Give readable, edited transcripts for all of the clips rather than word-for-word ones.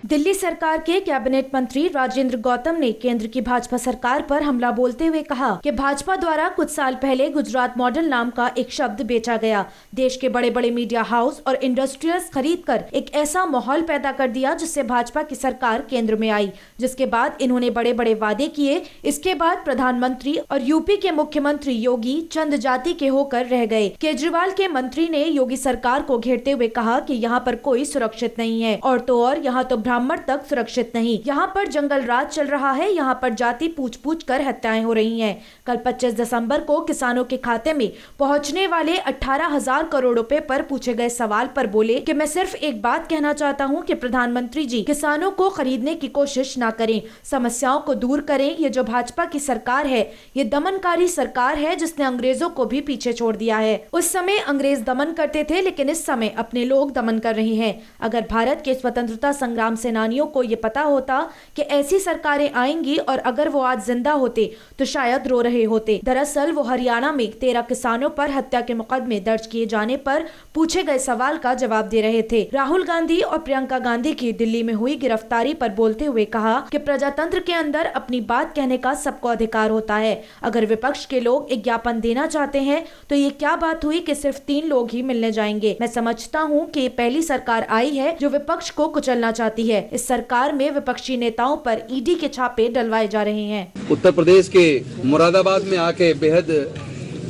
दिल्ली सरकार के कैबिनेट मंत्री राजेंद्र गौतम ने केंद्र की भाजपा सरकार पर हमला बोलते हुए कहा कि भाजपा द्वारा कुछ साल पहले गुजरात मॉडल नाम का एक शब्द बेचा गया। देश के बड़े बड़े मीडिया हाउस और इंडस्ट्रियल्स खरीदकर एक ऐसा माहौल पैदा कर दिया जिससे भाजपा की सरकार केंद्र में आई, जिसके बाद इन्होंने बड़े बड़े वादे किए। इसके बाद प्रधानमंत्री और यूपी के मुख्यमंत्री योगी चंद जाति के होकर रह गए। केजरीवाल के मंत्री ने योगी सरकार को घेरते हुए कहा कि यहाँ पर कोई सुरक्षित नहीं है और तो और यहाँ तो ब्राह्मण तक सुरक्षित नहीं, यहाँ पर जंगल राज चल रहा है, यहाँ पर जाति पूछ पूछ कर हत्याएं हो रही हैं। कल 25 दिसंबर को किसानों के खाते में पहुंचने वाले 18,000 करोड़ रुपए पर पूछे गए सवाल पर बोले कि मैं सिर्फ एक बात कहना चाहता हूं कि प्रधानमंत्री जी किसानों को खरीदने की कोशिश ना करें, समस्याओं को दूर करें। ये जो भाजपा की सरकार है ये दमनकारी सरकार है जिसने अंग्रेजों को भी पीछे छोड़ दिया है। उस समय अंग्रेज दमन करते थे लेकिन इस समय अपने लोग दमन कर रहे हैं। अगर भारत के स्वतंत्रता संग्राम सेनानियों को ये पता होता कि ऐसी सरकारें आएंगी और अगर वो आज जिंदा होते तो शायद रो रहे होते। दरअसल वो हरियाणा में 13 किसानों पर हत्या के मुकदमे दर्ज किए जाने पर पूछे गए सवाल का जवाब दे रहे थे। राहुल गांधी और प्रियंका गांधी की दिल्ली में हुई गिरफ्तारी पर बोलते हुए कहा कि प्रजातंत्र के अंदर अपनी बात कहने का सबको अधिकार होता है। अगर विपक्ष के लोग एक ज्ञापन देना चाहते हैं तो ये क्या बात हुई कि सिर्फ 3 लोग ही मिलने जाएंगे। मैं समझता हूँ कि ये पहली सरकार आई है जो विपक्ष को कुचलना चाहती है। इस सरकार में विपक्षी नेताओं पर ईडी के छापे डलवाए जा रहे हैं। उत्तर प्रदेश के मुरादाबाद में आके बेहद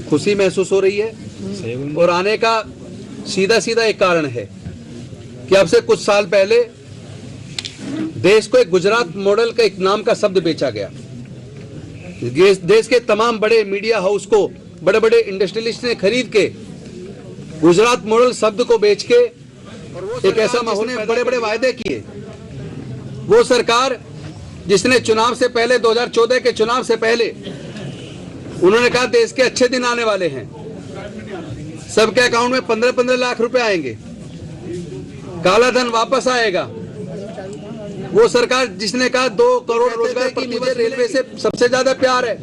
खुशी महसूस हो रही है और आने का सीधा एक कारण है कि अब से कुछ साल पहले देश को एक गुजरात मॉडल का एक नाम का शब्द बेचा गया। देश के तमाम बड़े मीडिया हाउस को बड़े बड़े इंडस्ट्रियलिस्ट ने खरीद के गुजरात मॉडल शब्द को बेच के एक ऐसा माहौल में बड़े बड़े वायदे किए। वो सरकार जिसने चुनाव से पहले 2014 के चुनाव से पहले उन्होंने कहा देश के अच्छे दिन आने वाले हैं, सबके अकाउंट में 15-15 लाख रुपए आएंगे, काला धन वापस आएगा। वो सरकार जिसने कहा 2 करोड़ रोजगार की मुझे रेलवे से सबसे ज्यादा प्यार है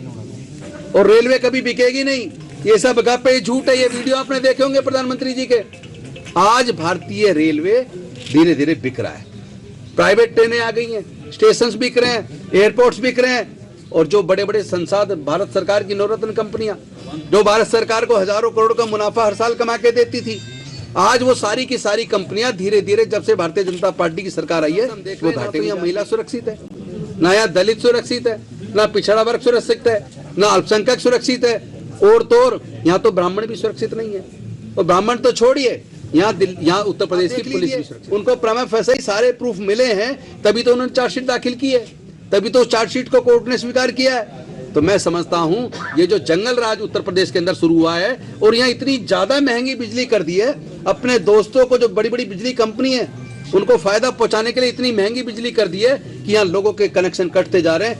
और रेलवे कभी बिकेगी नहीं, ये सब गप है, झूठ है। ये वीडियो आपने देखे होंगे प्रधानमंत्री जी के। आज भारतीय रेलवे धीरे धीरे बिक रहा है, प्राइवेट ट्रेनें आ गई हैं, स्टेशंस बिक रहे हैं, एयरपोर्ट्स बिक रहे हैं और जो बड़े बड़े संसाधन भारत सरकार की नवरत्न कंपनियां जो भारत सरकार को हजारों करोड़ का मुनाफा हर साल कमा के देती थी, आज वो सारी की सारी कंपनियां धीरे धीरे जब से भारतीय जनता पार्टी की सरकार आई है वो घाटे में। महिला सुरक्षित है ना, यहाँ दलित सुरक्षित है ना, पिछड़ा वर्ग सुरक्षित है ना, अल्पसंख्यक सुरक्षित है और तो यहाँ तो ब्राह्मण भी सुरक्षित नहीं है। और ब्राह्मण तो छोड़िए, यहाँ उत्तर प्रदेश की पुलिस भी सुरक्षित, उनको प्रमा फैसे सारे प्रूफ मिले हैं तभी तो उन्होंने चार्जशीट दाखिल की है, तभी तो चार्जशीट को कोर्ट ने स्वीकार किया है। तो मैं समझता हूं ये जो जंगल राज उत्तर प्रदेश के अंदर शुरू हुआ है और यहाँ इतनी ज्यादा महंगी बिजली कर दी है, अपने दोस्तों को जो बड़ी बड़ी बिजली कंपनी है उनको फायदा पहुंचाने के लिए इतनी महंगी बिजली कर दी है कि यहाँ लोगों के कनेक्शन कटते जा रहे हैं।